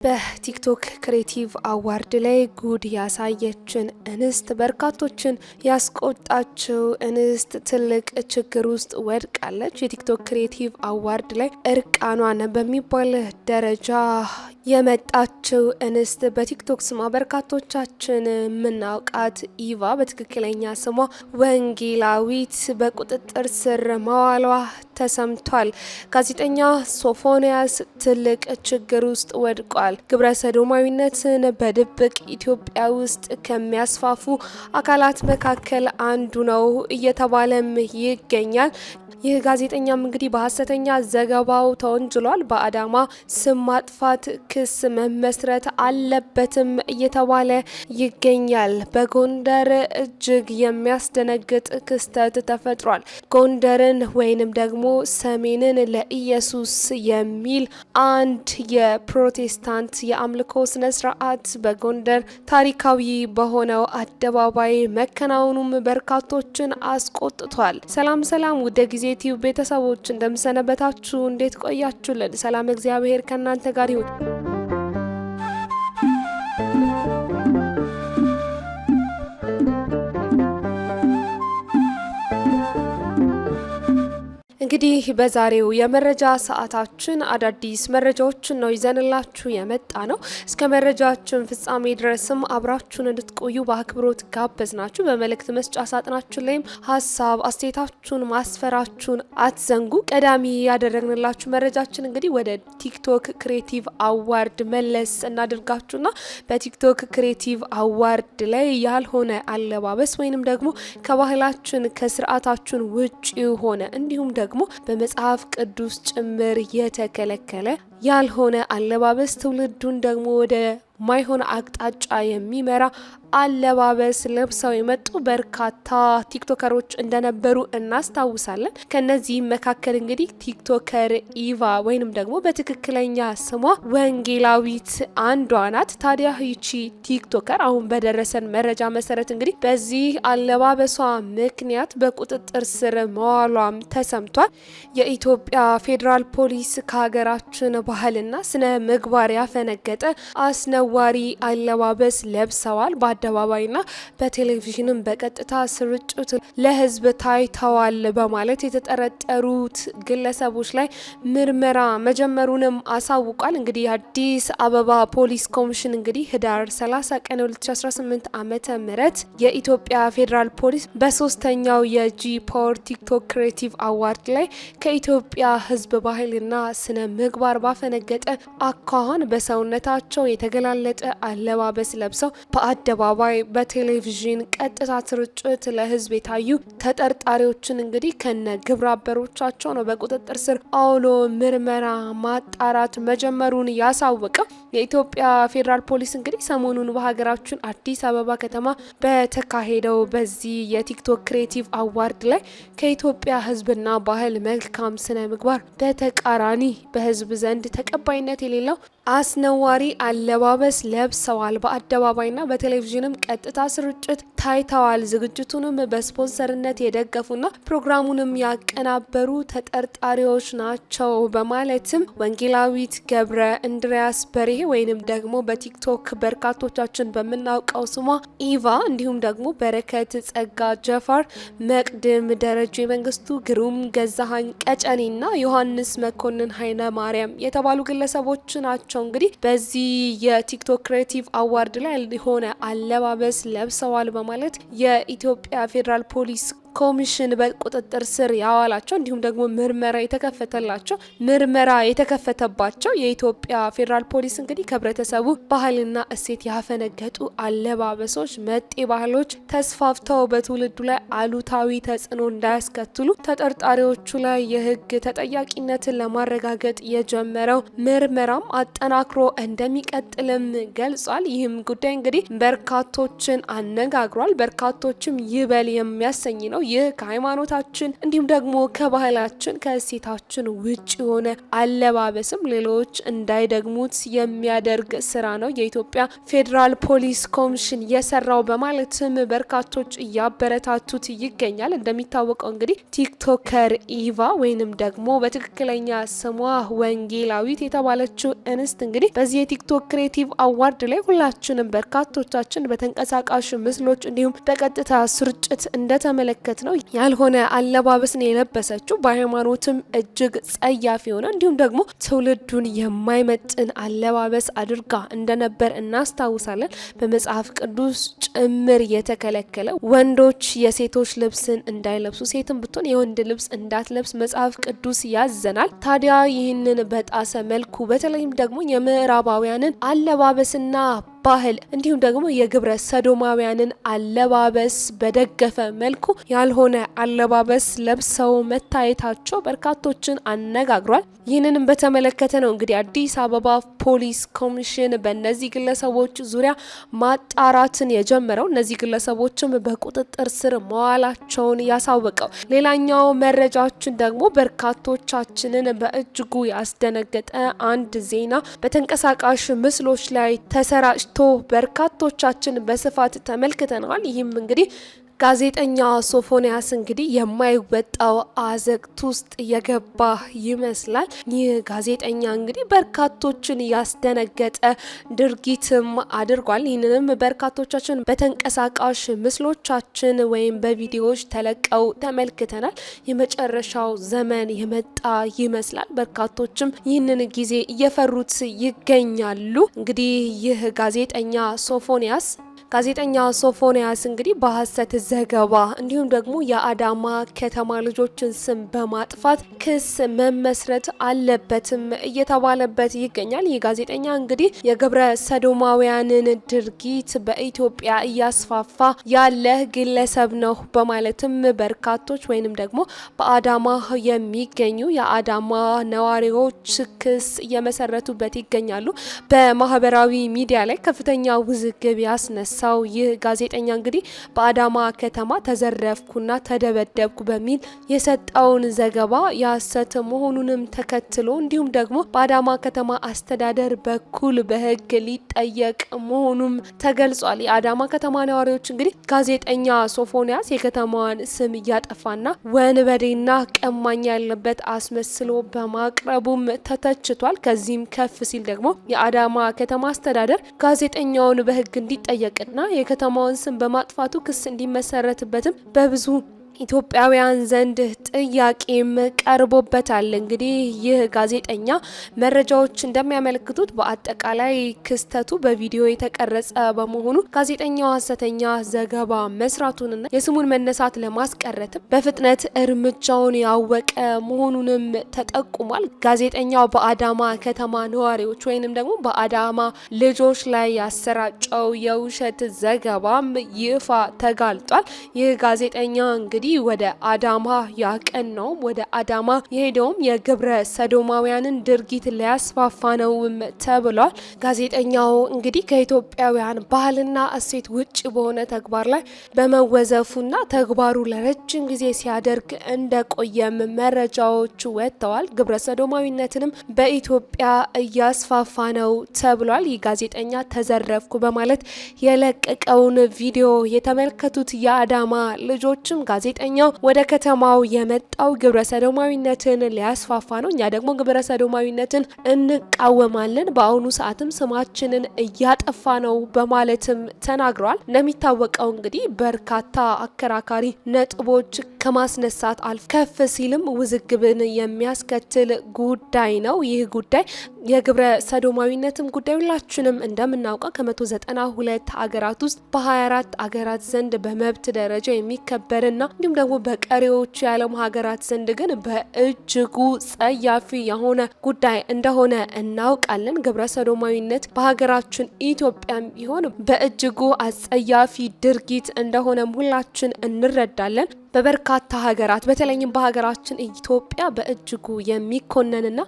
በቲክቶክ ክሬቲቭ አዋርድ ላይ ጉድ ያሳየችን እንስት በርካቶችን ያስቆጣችው እንስት ትልቅ ችግር ውስጥ ወድቃለች። የቲክቶክ ክሬቲቭ አዋርድ ላይ እርቃኗን በሚባል ደረጃ የመጣችው እንስት በቲክቶክ ስሟ በርካቶቻችን የምናውቃት ኢቫ በትክክለኛ ስሟ ወንጌላዊት በቁጥጥር ስር መዋሏ ተሰምቷል። ጋዜጠኛ ሶፎንያስ ትልቅ ችግር ውስጥ ወድቋል። ግብረ ሰዶማዊነትን በድብቅ ኢትዮጵያ ውስጥ ከሚያስፋፉ አካላት መካከል አንዱ ነው እየተባለም ይገኛል። ይህ ጋዜጠኛም እንግዲህ በሐሰተኛ ዘገባው ተወንጅሏል። በአዳማ ስም ማጥፋት ክስ መመስረት አለበትም እየተባለ ይገኛል። በጎንደር እጅግ የሚያስደነግጥ ክስተት ተፈጥሯል። ጎንደርን ወይንም ደግሞ ሰሜንን ለኢየሱስ የሚል አንድ የፕሮቴስታንት የአምልኮ ስነ ስርዓት በጎንደር ታሪካዊ በሆነው አደባባይ መከናወኑም በርካቶችን አስቆጥቷል። ሰላም ወደ ጊዜ ቲዩብ ቤተሰቦች እንደምሰነበታችሁ፣ እንዴት ቆያችሁልን? ሰላም እግዚአብሔር ከእናንተ ጋር ይሁን። እንግዲህ በዛሬው የመረጃ ሰዓታችን አዳዲስ መረጃዎችን ነው ይዘንላችሁ የመጣ ነው። እስከ መረጃችን ፍጻሜ ድረስም አብራችሁን እንድትቆዩ በአክብሮት ጋበዝናችሁ። በመልእክት መስጫ ሳጥናችን ላይም ሀሳብ አስተያየታችሁን ማስፈራችሁን አትዘንጉ። ቀዳሚ ያደረግንላችሁ መረጃችን እንግዲህ ወደ ቲክቶክ ክሬቲቭ አዋርድ መለስ እናድርጋችሁና በቲክቶክ ክሬቲቭ አዋርድ ላይ ያልሆነ አለባበስ ወይንም ደግሞ ከባህላችን ከስርዓታችን ውጭ ሆነ እንዲሁም ደግሞ በመጽሐፍ ቅዱስ ጭምር የተከለከለ ያልሆነ አለባበስ ትውልዱን ደግሞ ወደ ማይሆን አቅጣጫ የሚመራ አለባበስ ለብሰው የመጡ በርካታ ቲክቶከሮች እንደነበሩ እናስታውሳለን። ከነዚህም መካከል እንግዲህ ቲክቶከር ኢቫ ወይንም ደግሞ በትክክለኛ ስሟ ወንጌላዊት አንዷ ናት። ታዲያ ይቺ ቲክቶከር አሁን በደረሰን መረጃ መሰረት እንግዲህ በዚህ አለባበሷ ምክንያት በቁጥጥር ስር መዋሏም ተሰምቷል። የኢትዮጵያ ፌዴራል ፖሊስ ከሀገራችን ባህልና ስነ ምግባር ያፈነገጠ አስነዋሪ አለባበስ ለብሰዋል። በአደባባይና በቴሌቪዥንም በቀጥታ ስርጭት ለሕዝብ ታይተዋል በማለት የተጠረጠሩት ግለሰቦች ላይ ምርመራ መጀመሩንም አሳውቋል። እንግዲህ የአዲስ አበባ ፖሊስ ኮሚሽን እንግዲህ ህዳር 30 ቀን 2018 ዓመተ ምህረት የኢትዮጵያ ፌዴራል ፖሊስ በሶስተኛው የጂ ፓወር ቲክቶክ ክሬቲቭ አዋርድ ላይ ከኢትዮጵያ ሕዝብ ባህልና ስነ ምግባር ባፈነገጠ አኳኋን በሰውነታቸው የተገላለጠ አለባበስ ለብሰው በአደባባይ በቴሌቪዥን ቀጥታ ስርጭት ለህዝብ የታዩ ተጠርጣሪዎችን እንግዲህ ከነ ግብረ አበሮቻቸው ነው በቁጥጥር ስር አውሎ ምርመራ ማጣራት መጀመሩን ያሳወቀው። የኢትዮጵያ ፌዴራል ፖሊስ እንግዲህ ሰሞኑን በሀገራችን አዲስ አበባ ከተማ በተካሄደው በዚህ የቲክቶክ ክሬቲቭ አዋርድ ላይ ከኢትዮጵያ ህዝብና ባህል መልካም ስነ ምግባር በተቃራኒ በህዝብ ዘንድ ተቀባይነት የሌለው አስነዋሪ አለባበስ ለብሰዋል። በአደባባይና በቴሌቪዥንም ቀጥታ ስርጭት ታይተዋል። ዝግጅቱንም በስፖንሰርነት የደገፉና ፕሮግራሙንም ያቀናበሩ ተጠርጣሪዎች ናቸው በማለትም ወንጌላዊት ገብረ እንድሪያስ በርሄ ወይንም ደግሞ በቲክቶክ በርካቶቻችን በምናውቀው ስሟ ኢቫ፣ እንዲሁም ደግሞ በረከት ጸጋ ጀፋር፣ መቅድም ደረጀ መንግስቱ፣ ግሩም ገዛሃኝ ቀጨኔና ዮሐንስ መኮንን ኃይለ ማርያም የተባሉ ግለሰቦች ናቸው። እንግዲህ በዚህ የቲክቶክ ክሬቲቭ አዋርድ ላይ የሆነ አለባበስ ለብሰዋል በማለት የኢትዮጵያ ፌዴራል ፖሊስ ኮሚሽን በቁጥጥር ስር ያዋላቸው እንዲሁም ደግሞ ምርመራ የተከፈተባቸው የኢትዮጵያ ፌዴራል ፖሊስ እንግዲህ ከህብረተሰቡ ባህልና እሴት ያፈነገጡ አለባበሶች፣ መጤ ባህሎች ተስፋፍተው በትውልዱ ላይ አሉታዊ ተጽዕኖ እንዳያስከትሉ ተጠርጣሪዎቹ ላይ የህግ ተጠያቂነትን ለማረጋገጥ የጀመረው ምርመራም አጠናክሮ እንደሚቀጥልም ገልጿል። ይህም ጉዳይ እንግዲህ በርካቶችን አነጋግሯል። በርካቶችም ይበል የሚያሰኝ ነው። ነው። ይህ ከሃይማኖታችን እንዲሁም ደግሞ ከባህላችን ከእሴታችን ውጭ የሆነ አለባበስም ሌሎች እንዳይደግሙት የሚያደርግ ስራ ነው የኢትዮጵያ ፌዴራል ፖሊስ ኮሚሽን የሰራው በማለትም በርካቶች እያበረታቱት ይገኛል። እንደሚታወቀው እንግዲህ ቲክቶከር ኢቫ ወይንም ደግሞ በትክክለኛ ስሟ ወንጌላዊት የተባለችው እንስት እንግዲህ በዚህ የቲክቶክ ክሬቲቭ አዋርድ ላይ ሁላችንም በርካቶቻችን በተንቀሳቃሽ ምስሎች እንዲሁም በቀጥታ ስርጭት እንደተመለከት ነው ያልሆነ አለባበስን የለበሰችው በሃይማኖትም እጅግ ጸያፍ የሆነ እንዲሁም ደግሞ ትውልዱን የማይመጥን አለባበስ አድርጋ እንደነበር እናስታውሳለን። በመጽሐፍ ቅዱስ ጭምር የተከለከለ ወንዶች የሴቶች ልብስን እንዳይለብሱ ሴትም ብትሆን የወንድ ልብስ እንዳትለብስ መጽሐፍ ቅዱስ ያዘናል። ታዲያ ይህንን በጣሰ መልኩ በተለይም ደግሞ የምዕራባውያንን አለባበስና ባህል እንዲሁም ደግሞ የግብረ ሰዶማውያንን አለባበስ በደገፈ መልኩ ያልሆነ አለባበስ ለብሰው መታየታቸው በርካቶችን አነጋግሯል። ይህንንም በተመለከተ ነው እንግዲህ አዲስ አበባ ፖሊስ ኮሚሽን በእነዚህ ግለሰቦች ዙሪያ ማጣራትን የጀመረው። እነዚህ ግለሰቦችም በቁጥጥር ስር መዋላቸውን ያሳወቀው። ሌላኛው መረጃችን ደግሞ በርካቶቻችንን በእጅጉ ያስደነገጠ አንድ ዜና በተንቀሳቃሽ ምስሎች ላይ ተሰራጭ በርካቶቻችን በስፋት ተመልክተናል። ይህም እንግዲህ ጋዜጠኛ ሶፎንያስ እንግዲህ የማይወጣው አዘቅት ውስጥ የገባ ይመስላል። ይህ ጋዜጠኛ እንግዲህ በርካቶችን ያስደነገጠ ድርጊትም አድርጓል። ይህንንም በርካቶቻችን በተንቀሳቃሽ ምስሎቻችን ወይም በቪዲዮዎች ተለቀው ተመልክተናል። የመጨረሻው ዘመን የመጣ ይመስላል። በርካቶችም ይህንን ጊዜ እየፈሩት ይገኛሉ። እንግዲህ ይህ ጋዜጠኛ ሶፎንያስ እንግዲህ በሐሰት ዘገባ እንዲሁም ደግሞ የአዳማ ከተማ ልጆችን ስም በማጥፋት ክስ መመስረት አለበትም እየተባለበት ይገኛል። ይህ ጋዜጠኛ እንግዲህ የግብረ ሰዶማውያንን ድርጊት በኢትዮጵያ እያስፋፋ ያለ ግለሰብ ነው በማለትም በርካቶች ወይንም ደግሞ በአዳማ የሚገኙ የአዳማ ነዋሪዎች ክስ እየመሰረቱበት ይገኛሉ። በማህበራዊ ሚዲያ ላይ ከፍተኛ ውዝግብ ያስነሳ ይህ ጋዜጠኛ እንግዲህ በአዳማ ከተማ ተዘረፍኩና ተደበደብኩ በሚል የሰጠውን ዘገባ የሐሰት መሆኑንም ተከትሎ እንዲሁም ደግሞ በአዳማ ከተማ አስተዳደር በኩል በሕግ ሊጠየቅ መሆኑም ተገልጿል። የአዳማ ከተማ ነዋሪዎች እንግዲህ ጋዜጠኛ ሶፎንያስ የከተማዋን ስም እያጠፋና ወንበዴና ቀማኛ ያለበት አስመስሎ በማቅረቡም ተተችቷል። ከዚህም ከፍ ሲል ደግሞ የአዳማ ከተማ አስተዳደር ጋዜጠኛውን በሕግ እንዲጠየቅ እና የከተማውን ስም በማጥፋቱ ክስ እንዲመሰረትበትም በብዙ ኢትዮጵያውያን ዘንድ ጥያቄም ቀርቦበታል። እንግዲህ ይህ ጋዜጠኛ መረጃዎች እንደሚያመለክቱት በአጠቃላይ ክስተቱ በቪዲዮ የተቀረጸ በመሆኑ ጋዜጠኛው ሐሰተኛ ዘገባ መስራቱንና የስሙን መነሳት ለማስቀረትም በፍጥነት እርምጃውን ያወቀ መሆኑንም ተጠቁሟል። ጋዜጠኛው በአዳማ ከተማ ነዋሪዎች ወይንም ደግሞ በአዳማ ልጆች ላይ ያሰራጨው የውሸት ዘገባም ይፋ ተጋልጧል። ይህ ጋዜጠኛ እንግዲህ ወደ አዳማ ያቀናውም ወደ አዳማ የሄደውም የግብረ ሰዶማውያንን ድርጊት ሊያስፋፋ ነውም ተብሏል። ጋዜጠኛው እንግዲህ ከኢትዮጵያውያን ባህልና እሴት ውጭ በሆነ ተግባር ላይ በመወዘፉና ተግባሩ ለረጅም ጊዜ ሲያደርግ እንደቆየም መረጃዎች ወጥተዋል። ግብረ ሰዶማዊነትንም በኢትዮጵያ እያስፋፋ ነው ተብሏል። ይህ ጋዜጠኛ ተዘረፍኩ በማለት የለቀቀውን ቪዲዮ የተመለከቱት የአዳማ ልጆችም ጋዜጠኛው ወደ ከተማው የመጣው ግብረ ሰዶማዊነትን ሊያስፋፋ ነው፣ እኛ ደግሞ ግብረ ሰዶማዊነትን እንቃወማለን፣ በአሁኑ ሰዓትም ስማችንን እያጠፋ ነው በማለትም ተናግረዋል። እንደሚታወቀው እንግዲህ በርካታ አከራካሪ ነጥቦች ከማስነሳት አልፎ ከፍ ሲልም ውዝግብን የሚያስከትል ጉዳይ ነው። ይህ ጉዳይ የግብረ ሰዶማዊነትም ጉዳይ ሁላችንም እንደምናውቀው ከ192 ሀገራት ውስጥ በ24 ሀገራት ዘንድ በመብት ደረጃ የሚከበርና እንዲሁም ደግሞ በቀሪዎቹ የዓለም ሀገራት ዘንድ ግን በእጅጉ ጸያፊ የሆነ ጉዳይ እንደሆነ እናውቃለን። ግብረ ሰዶማዊነት በሀገራችን ኢትዮጵያም ቢሆን በእጅጉ አጸያፊ ድርጊት እንደሆነም ሁላችን እንረዳለን። በበርካታ ሀገራት በተለይም በሀገራችን ኢትዮጵያ በእጅጉ የሚኮነንና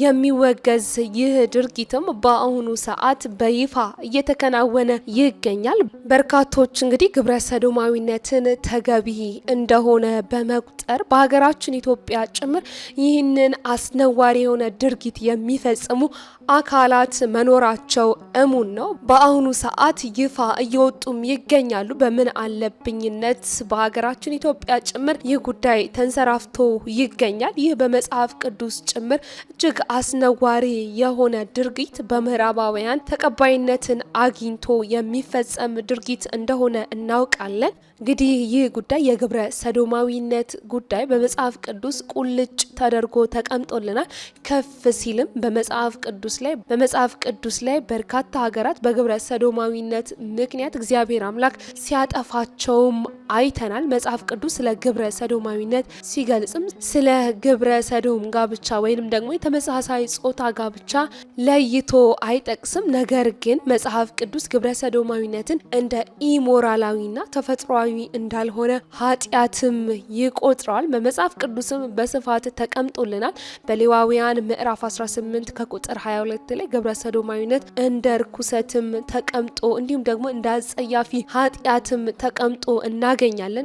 የሚወገዝ ይህ ድርጊትም በአሁኑ ሰዓት በይፋ እየተከናወነ ይገኛል። በርካቶች እንግዲህ ግብረ ሰዶማዊነትን ተገቢ እንደሆነ በመቁጠር በሀገራችን ኢትዮጵያ ጭምር ይህንን አስነዋሪ የሆነ ድርጊት የሚፈጽሙ አካላት መኖራቸው እሙን ነው። በአሁኑ ሰዓት ይፋ እየወጡም ይገኛሉ። በምን አለብኝነት በሀገራችን ኢትዮጵያ ጭምር ይህ ጉዳይ ተንሰራፍቶ ይገኛል። ይህ በመጽሐፍ ቅዱስ ጭምር እጅግ አስነዋሪ የሆነ ድርጊት በምዕራባውያን ተቀባይነትን አግኝቶ የሚፈጸም ድርጊት እንደሆነ እናውቃለን። እንግዲህ ይህ ጉዳይ የግብረ ሰዶማዊነት ጉዳይ በመጽሐፍ ቅዱስ ቁልጭ ተደርጎ ተቀምጦልናል። ከፍ ሲልም በመጽሐፍ ቅዱስ ላይ በርካታ ሀገራት በግብረ ሰዶማዊነት ምክንያት እግዚአብሔር አምላክ ሲያጠፋቸውም አይተናል። መጽሐፍ ቅዱስ ስለ ግብረ ሰዶማዊነት ሲገልጽም ስለ ግብረ ሰዶም ጋብቻ ወይንም ደግሞ የተመሳሳይ ጾታ ጋብቻ ለይቶ አይጠቅስም። ነገር ግን መጽሐፍ ቅዱስ ግብረ ሰዶማዊነትን እንደ ኢሞራላዊና ተፈጥሯዊ እንዳልሆነ ኃጢአትም ይቆጥረዋል። በመጽሐፍ ቅዱስም በስፋት ተቀምጦልናል። በሌዋውያን ምዕራፍ 18 ከቁጥር 22 ላይ ግብረ ሰዶማዊነት እንደ ርኩሰትም ተቀምጦ እንዲሁም ደግሞ እንደ አጸያፊ ኃጢአትም ተቀምጦ እናገኛለን።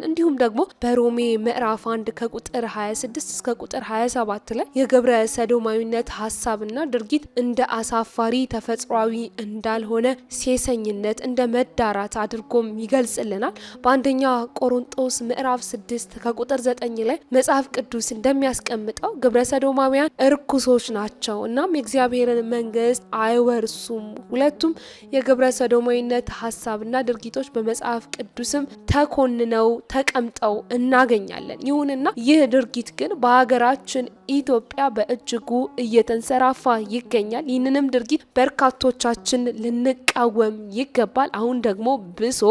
እንዲሁም ደግሞ በሮሜ ምዕራፍ 1 ከቁጥር 26 እስከ ቁጥር 27 ላይ የግብረ ሰዶማዊነት ሀሳብና ድርጊት እንደ አሳፋሪ ተፈጥሯዊ እንዳልሆነ ሴሰኝነት እንደ መዳራት አድርጎም ይገልጽልናል። በአንደኛ ቆሮንጦስ ምዕራፍ 6 ከቁጥር 9 ላይ መጽሐፍ ቅዱስ እንደሚያስቀምጠው ግብረ ሰዶማውያን እርኩሶች ናቸው እናም የእግዚአብሔርን መንግስት አይወርሱም። ሁለቱም የግብረ ሰዶማዊነት ሀሳብና ድርጊቶች በመጽሐፍ ቅዱስም ተኮንነው ተቀምጠው እናገኛለን። ይሁንና ይህ ድርጊት ግን በሀገራችን ኢትዮጵያ በእጅጉ እየተንሰራፋ ይገኛል። ይህንንም ድርጊት በርካቶቻችን ልንቃወም ይገባል። አሁን ደግሞ ብሶ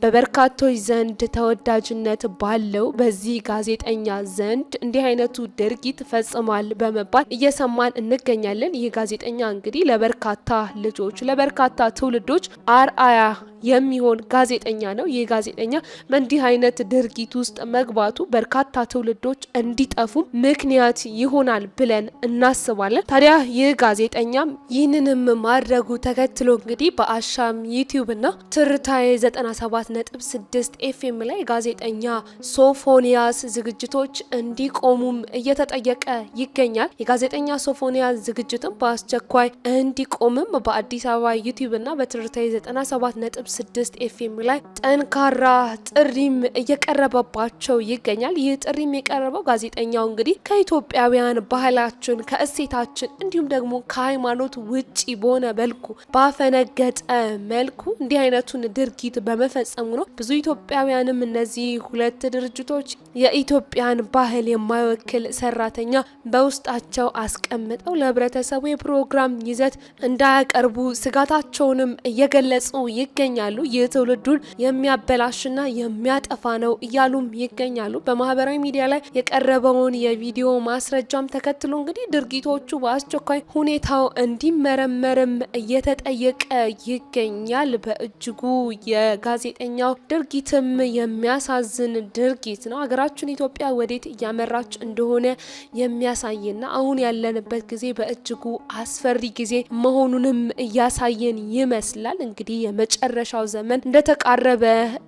በበርካቶች ዘንድ ተወዳጅነት ባለው በዚህ ጋዜጠኛ ዘንድ እንዲህ አይነቱ ድርጊት ፈጽሟል በመባል እየሰማን እንገኛለን። ይህ ጋዜጠኛ እንግዲህ ለበርካታ ልጆች ለበርካታ ትውልዶች አርአያ የሚሆን ጋዜጠኛ ነው። ይህ ጋዜጠኛ በእንዲህ አይነት ድርጊት ውስጥ መግባቱ በርካታ ትውልዶች እንዲጠፉ ምክንያት ይሆናል ብለን እናስባለን። ታዲያ ይህ ጋዜጠኛ ይህንንም ማድረጉ ተከትሎ እንግዲህ በአሻም ዩቲዩብ እና ትርታዬ 97.6 ኤፍኤም ላይ ጋዜጠኛ ሶፎንያስ ዝግጅቶች እንዲቆሙም እየተጠየቀ ይገኛል። የጋዜጠኛ ሶፎንያስ ዝግጅትም በአስቸኳይ እንዲቆምም በአዲስ አበባ ዩቲዩብ እና በትርታዬ 97.6 ኤፍኤም ላይ ጠንካራ ጥሪም እየቀረበባቸው ይገኛል። ይህ ጥሪም የቀረበው ጋዜጠኛው እንግዲህ ከኢትዮጵያውያን ባህላችን ከእሴታችን እንዲሁም ደግሞ ከሃይማኖት ውጪ በሆነ መልኩ ባፈነገጠ መልኩ እንዲህ አይነቱን ድርጊት በመፈጸሙ ነው። ብዙ ኢትዮጵያውያንም እነዚህ ሁለት ድርጅቶች የኢትዮጵያን ባህል የማይወክል ሰራተኛ በውስጣቸው አስቀምጠው ለህብረተሰቡ የፕሮግራም ይዘት እንዳያቀርቡ ስጋታቸውንም እየገለጹ ይገኛሉ። ይህ ትውልዱን የሚያበላሽና የሚያጠፋ ነው እያሉም ይገኛሉ። በማህበራዊ ሚዲያ ላይ የቀረበውን የቪዲዮ ማስረጃም ተከትሎ እንግዲህ ድርጊቶቹ በአስቸኳይ ሁኔታው እንዲመረመርም እየተጠየቀ ይገኛል። በእጅጉ የጋዜጠኛው ድርጊትም የሚያሳዝን ድርጊት ነው። ሀገራችን ኢትዮጵያ ወዴት እያመራች እንደሆነ የሚያሳይና አሁን ያለንበት ጊዜ በእጅጉ አስፈሪ ጊዜ መሆኑንም እያሳየን ይመስላል። እንግዲህ የመጨረሻው ዘመን እንደተቃረበ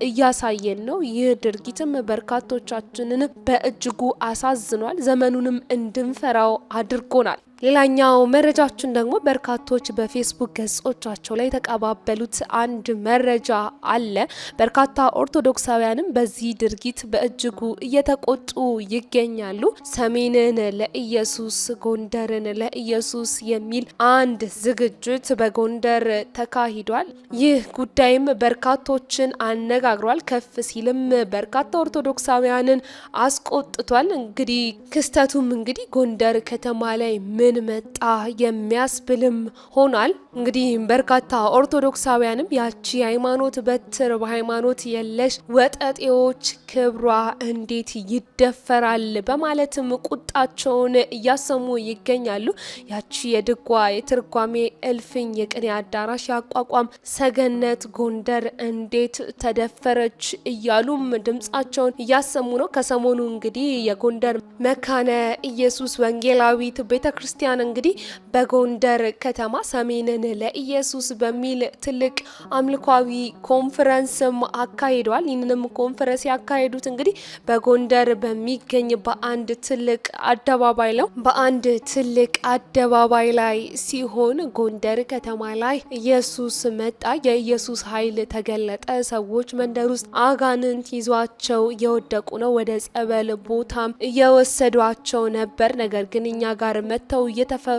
እያሳየን ነው። ይህ ድርጊትም በርካቶቻችንን በእጅጉ አሳዝኗል። ዘመኑንም እንድንፈራው አድርጎናል። ሌላኛው መረጃችን ደግሞ በርካቶች በፌስቡክ ገጾቻቸው ላይ የተቀባበሉት አንድ መረጃ አለ። በርካታ ኦርቶዶክሳውያንም በዚህ ድርጊት በእጅጉ እየተቆጡ ይገኛሉ። ሰሜንን ለኢየሱስ ጎንደርን ለኢየሱስ የሚል አንድ ዝግጅት በጎንደር ተካሂዷል። ይህ ጉዳይም በርካቶችን አነጋግሯል። ከፍ ሲልም በርካታ ኦርቶዶክሳውያንን አስቆጥቷል። እንግዲህ ክስተቱም እንግዲህ ጎንደር ከተማ ላይ ምን ከምን መጣ የሚያስብልም ሆኗል። እንግዲህ በርካታ ኦርቶዶክሳውያንም ያቺ ሃይማኖት በትር በሃይማኖት የለሽ ወጠጤዎች ክብሯ እንዴት ይደፈራል በማለትም ቁጣቸውን እያሰሙ ይገኛሉ። ያቺ የድጓ የትርጓሜ እልፍኝ የቅኔ አዳራሽ ያቋቋም ሰገነት ጎንደር እንዴት ተደፈረች እያሉም ድምጻቸውን እያሰሙ ነው። ከሰሞኑ እንግዲህ የጎንደር መካነ ኢየሱስ ወንጌላዊት ቤተክርስቲያን እንግዲህ በጎንደር ከተማ ሰሜንን ለኢየሱስ በሚል ትልቅ አምልኳዊ ኮንፈረንስም አካሂደዋል። ይህንንም ኮንፈረንስ ያካሄዱት እንግዲህ በጎንደር በሚገኝ በአንድ ትልቅ አደባባይ ነው። በአንድ ትልቅ አደባባይ ላይ ሲሆን ጎንደር ከተማ ላይ ኢየሱስ መጣ፣ የኢየሱስ ኃይል ተገለጠ፣ ሰዎች መንደር ውስጥ አጋንንት ይዟቸው እየወደቁ ነው፣ ወደ ጸበል ቦታም እየወሰዷቸው ነበር፣ ነገር ግን እኛ ጋር መጥተው እየተፈወሱ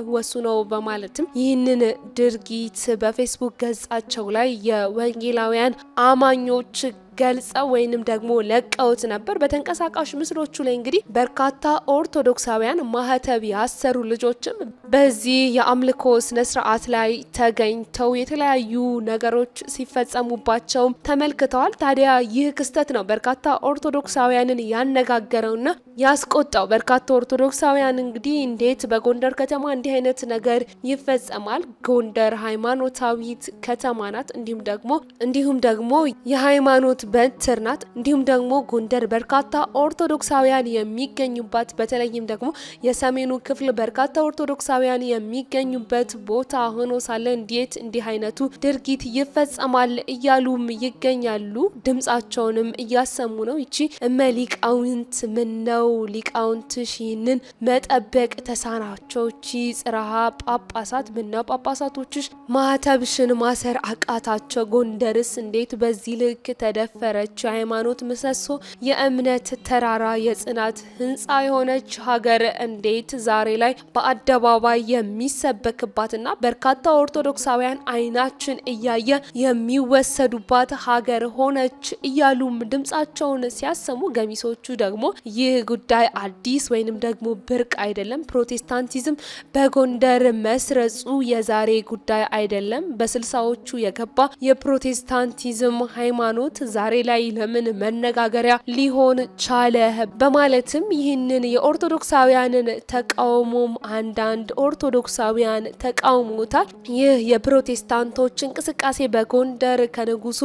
ነው በማለትም ይህንን ድርጊት በፌስቡክ ገጻቸው ላይ የወንጌላውያን አማኞች ገልጸው ወይንም ደግሞ ለቀውት ነበር። በተንቀሳቃሽ ምስሎቹ ላይ እንግዲህ በርካታ ኦርቶዶክሳውያን ማህተብ ያሰሩ ልጆችም በዚህ የአምልኮ ስነስርዓት ላይ ተገኝተው የተለያዩ ነገሮች ሲፈጸሙባቸው ተመልክተዋል። ታዲያ ይህ ክስተት ነው በርካታ ኦርቶዶክሳውያንን ያነጋገረውና ያስቆጣው። በርካታ ኦርቶዶክሳውያን እንግዲህ እንዴት በጎንደር ከተማ እንዲህ አይነት ነገር ይፈጸማል? ጎንደር ሃይማኖታዊት ከተማ ናት፣ እንዲሁም ደግሞ የሃይማኖት በትር ናት። እንዲሁም ደግሞ ጎንደር በርካታ ኦርቶዶክሳውያን የሚገኙባት በተለይም ደግሞ የሰሜኑ ክፍል በርካታ ኦርቶዶክሳውያን የሚገኙበት ቦታ ሆኖ ሳለ እንዴት እንዲህ አይነቱ ድርጊት ይፈጸማል እያሉም ይገኛሉ። ድምጻቸውንም እያሰሙ ነው። ይቺ እመሊቃውንት ምነው ሊቃውንትሽ ይህንን መጠበቅ ተሳናቸው? ይቺ ጽርሐ ጳጳሳት ምነው ጳጳሳቶችሽ ማህተብሽን ማሰር አቃታቸው? ጎንደርስ እንዴት በዚህ ልክ ተደፈረች? የሃይማኖት ምሰሶ፣ የእምነት ተራራ፣ የጽናት ህንጻ የሆነች ሀገር እንዴት ዛሬ ላይ በአደባባይ የሚሰበክባትና በርካታ ኦርቶዶክሳውያን አይናችን እያየ የሚወሰዱባት ሀገር ሆነች እያሉም ድምጻቸውን ሲያሰሙ፣ ገሚሶቹ ደግሞ ይህ ጉዳይ አዲስ ወይንም ደግሞ ብርቅ አይደለም፣ ፕሮቴስታንቲዝም በጎንደር መስረጹ የዛሬ ጉዳይ አይደለም፣ በስልሳዎቹ የገባ የፕሮቴስታንቲዝም ሃይማኖት ዛሬ ላይ ለምን መነጋገሪያ ሊሆን ቻለ? በማለትም ይህንን የኦርቶዶክሳውያንን ተቃውሞም አንዳንድ ኦርቶዶክሳውያን ተቃውሞታል። ይህ የፕሮቴስታንቶች እንቅስቃሴ በጎንደር ከንጉሱ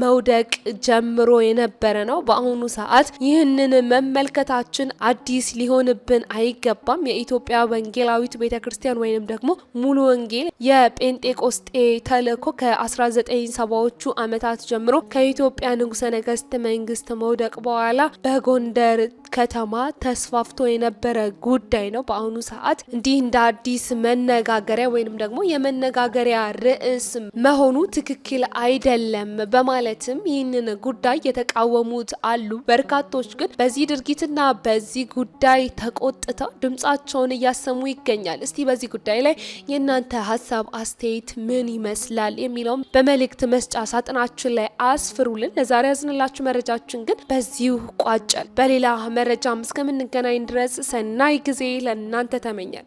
መውደቅ ጀምሮ የነበረ ነው። በአሁኑ ሰዓት ይህንን መመልከታችን አዲስ ሊሆንብን አይገባም። የኢትዮጵያ ወንጌላዊት ቤተክርስቲያን ወይንም ደግሞ ሙሉ ወንጌል የጴንጤቆስጤ ተልእኮ ከ1970ዎቹ ዓመታት ጀምሮ ከኢትዮጵያ ንጉሠ ነገስት መንግስት መውደቅ በኋላ በጎንደር ከተማ ተስፋፍቶ የነበረ ጉዳይ ነው። በአሁኑ ሰዓት እንዲህ እንደ አዲስ መነጋገሪያ ወይንም ደግሞ የመነጋገሪያ ርዕስ መሆኑ ትክክል አይደለም በማለትም ይህንን ጉዳይ የተቃወሙት አሉ። በርካቶች ግን በዚህ ድርጊትና በዚህ ጉዳይ ተቆጥተው ድምጻቸውን እያሰሙ ይገኛል። እስቲ በዚህ ጉዳይ ላይ የእናንተ ሀሳብ አስተያየት ምን ይመስላል የሚለውም በመልእክት መስጫ ሳጥናችን ላይ አስፍሩልን። ለዛሬ ያዝንላችሁ መረጃችን ግን በዚሁ ቋጨል። በሌላ መረጃም እስከምንገናኝ ድረስ ሰናይ ጊዜ ለእናንተ ተመኛል።